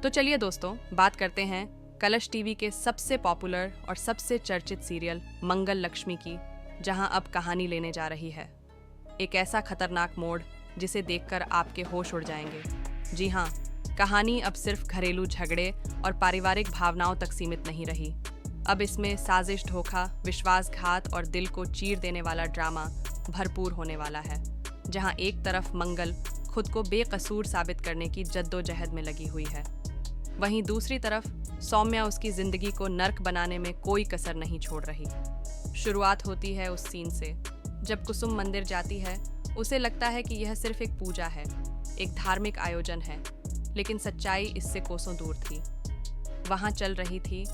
तो चलिए दोस्तों, बात करते हैं कलश टीवी के सबसे पॉपुलर और सबसे चर्चित सीरियल मंगल लक्ष्मी की, जहां अब कहानी लेने जा रही है एक ऐसा खतरनाक मोड़ जिसे देखकर आपके होश उड़ जाएंगे। जी हाँ, कहानी अब सिर्फ घरेलू झगड़े और पारिवारिक भावनाओं तक सीमित नहीं रही। अब इसमें साजिश, धोखा, विश्वासघात और दिल को चीर देने वाला ड्रामा भरपूर होने वाला है, जहां एक तरफ मंगल खुद को बेकसूर साबित करने की जद्दोजहद में लगी हुई है, वहीं दूसरी तरफ सौम्या उसकी जिंदगी को नर्क बनाने में कोई कसर नहीं छोड़ रही। शुरुआत होती है उस सीन से जब कुसुम मंदिर जाती है। उसे लगता है कि यह सिर्फ एक पूजा है, एक धार्मिक आयोजन है, लेकिन सच्चाई इससे कोसों दूर थी। वहां चल रही थी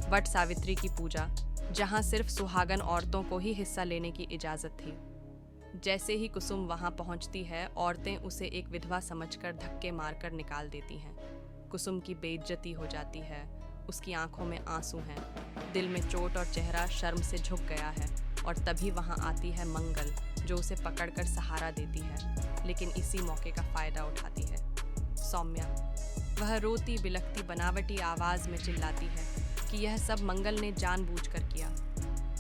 वट सावित्री की पूजा, जहां सिर्फ सुहागन औरतों को ही हिस्सा लेने की इजाजत थी। जैसे ही कुसुम वहां पहुंचती है, औरतें उसे एक विधवा समझकर धक्के मारकर निकाल देती हैं। कुसुम की बेइज्जती हो जाती है, उसकी आंखों में आंसू हैं, दिल में चोट और चेहरा शर्म से झुक गया है। और तभी वहां आती है मंगल, जो उसे पकड़कर सहारा देती है, लेकिन इसी मौके का फायदा उठाती है सौम्या। वह रोती बिलखती बनावटी आवाज में चिल्लाती है कि यह सब मंगल ने जानबूझकर किया।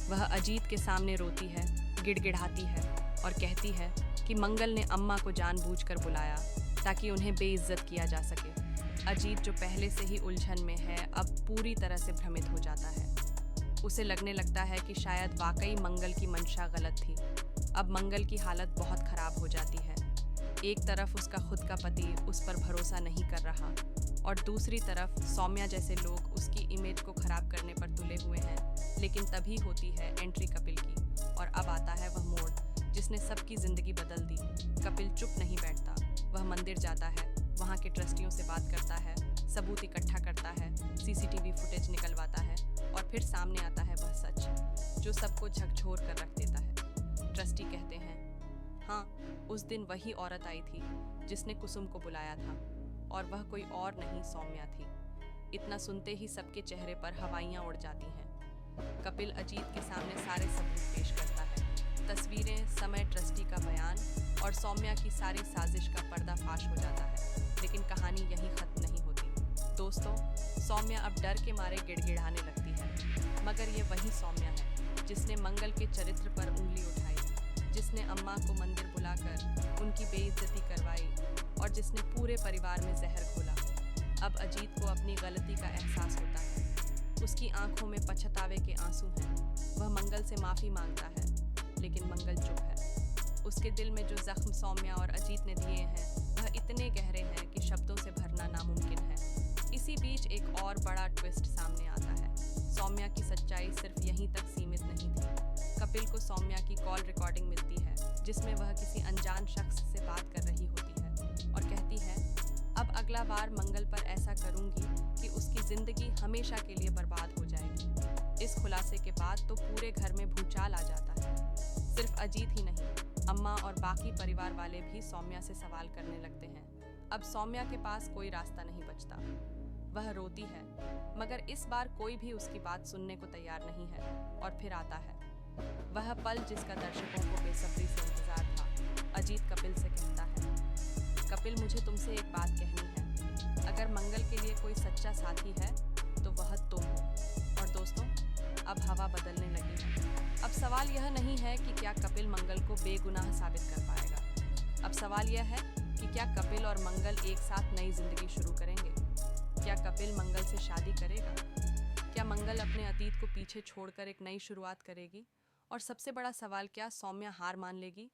वह अजीत के सामने रोती है, गिड़गिड़ाती है और कहती है कि मंगल ने अम्मा को जानबूझकर बुलाया ताकि उन्हें बेइज्जत किया जा सके। अजीत, जो पहले से ही उलझन में है, अब पूरी तरह से भ्रमित हो जाता है। उसे लगने लगता है कि शायद वाकई मंगल की मंशा गलत थी। अब मंगल की हालत बहुत खराब हो जाती है। एक तरफ उसका खुद का पति उस पर भरोसा नहीं कर रहा, और दूसरी तरफ सौम्या जैसे लोग उसकी इमेज को खराब करने पर तुले हुए हैं। लेकिन तभी होती है एंट्री कपिल की, और अब आता है वह मोड़ जिसने सबकी जिंदगी बदल दी। कपिल चुप नहीं बैठता, वह मंदिर जाता है, वहाँ के ट्रस्टियों से बात करता है, सबूत इकट्ठा करता है, सीसीटीवी फुटेज निकलवाता है, और फिर सामने आता है वह सच जो सबको झकझोर कर रख देता है। ट्रस्टी कहते हैं, हाँ, उस दिन वही औरत आई थी जिसने कुसुम को बुलाया था, और वह कोई और नहीं सौम्या थी। इतना सुनते ही सबके चेहरे पर हवाइयाँ उड़ जाती हैं। कपिल अजीत के सामने सारे सबूत पेश करता है, तस्वीरें, समय, ट्रस्टी का बयान और सौम्या की सारी साजिश का पर्दाफाश हो जाता है। लेकिन कहानी यहीं खत्म नहीं होती दोस्तों। सौम्या अब डर के मारे गिड़गिड़ाने लगती है, मगर ये वही सौम्या है जिसने मंगल के चरित्र पर उंगली उठाई, जिसने अम्मा को मंदिर बुलाकर उनकी बेइज्जती करवाई, और जिसने पूरे परिवार में जहर घोला। अब अजीत को अपनी गलती का एहसास होता है, उसकी आंखों में पछतावे के आंसू हैं। वह मंगल से माफ़ी मांगता है, लेकिन मंगल चुप है। उसके दिल में जो जख्म सौम्या और अजीत ने दिए हैं, वह इतने गहरे हैं कि शब्दों से भरना नामुमकिन है। इसी बीच एक और बड़ा ट्विस्ट सामने आता है। सौम्या की सच्चाई सिर्फ यहीं तक सीमित नहीं थी। कपिल को सौम्या की कॉल रिकॉर्डिंग मिलती है, जिसमें वह किसी अनजान शख्स से बात कर रही होती है और कहती है, अब अगला बार मंगल पर ऐसा करूंगी कि उसकी जिंदगी हमेशा के लिए बर्बाद हो जाएगी। इस खुलासे के बाद तो पूरे घर में भूचाल आ जाता है। सिर्फ अजीत ही नहीं, अम्मा और बाकी परिवार वाले भी सौम्या से सवाल करने लगते हैं। अब सौम्या के पास कोई रास्ता नहीं बचता। वह रोती है, मगर इस बार कोई भी उसकी बात सुनने को तैयार नहीं है। और फिर आता है वह पल जिसका दर्शकों को बेसब्री से इंतजार था। अजीत कपिल से कहता है, कपिल, मुझे तुमसे एक बात कहनी है। अगर मंगल के लिए कोई सच्चा साथी है तो वह तुम हो। और दोस्तों, अब हवा बदलने लगी है। अब सवाल यह नहीं है कि क्या कपिल मंगल को बेगुनाह साबित कर पाएगा। अब सवाल यह है कि क्या कपिल और मंगल एक साथ नई जिंदगी शुरू करेंगे। क्या कपिल मंगल से शादी करेगा? क्या मंगल अपने अतीत को पीछे छोड़कर एक नई शुरुआत करेगी? और सबसे बड़ा सवाल, क्या सौम्या हार मान लेगी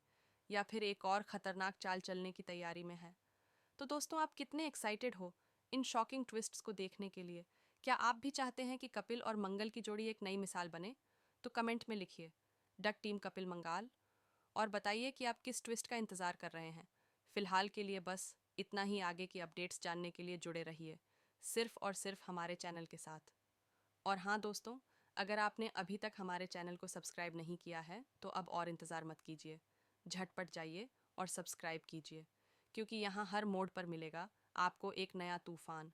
या फिर एक और खतरनाक चाल चलने की तैयारी में है? तो दोस्तों, आप कितने एक्साइटेड हो इन शॉकिंग ट्विस्ट्स को देखने के लिए? क्या आप भी चाहते हैं कि कपिल और मंगल की जोड़ी एक नई मिसाल बने? तो कमेंट में लिखिए डक टीम कपिल मंगाल, और बताइए कि आप किस ट्विस्ट का इंतज़ार कर रहे हैं। फिलहाल के लिए बस इतना ही। आगे की अपडेट्स जानने के लिए जुड़े रहिए सिर्फ और सिर्फ हमारे चैनल के साथ। और हाँ दोस्तों, अगर आपने अभी तक हमारे चैनल को सब्सक्राइब नहीं किया है तो अब और इंतज़ार मत कीजिए, झटपट जाइए और सब्सक्राइब कीजिए, क्योंकि यहाँ हर मोड़ पर मिलेगा आपको एक नया तूफान,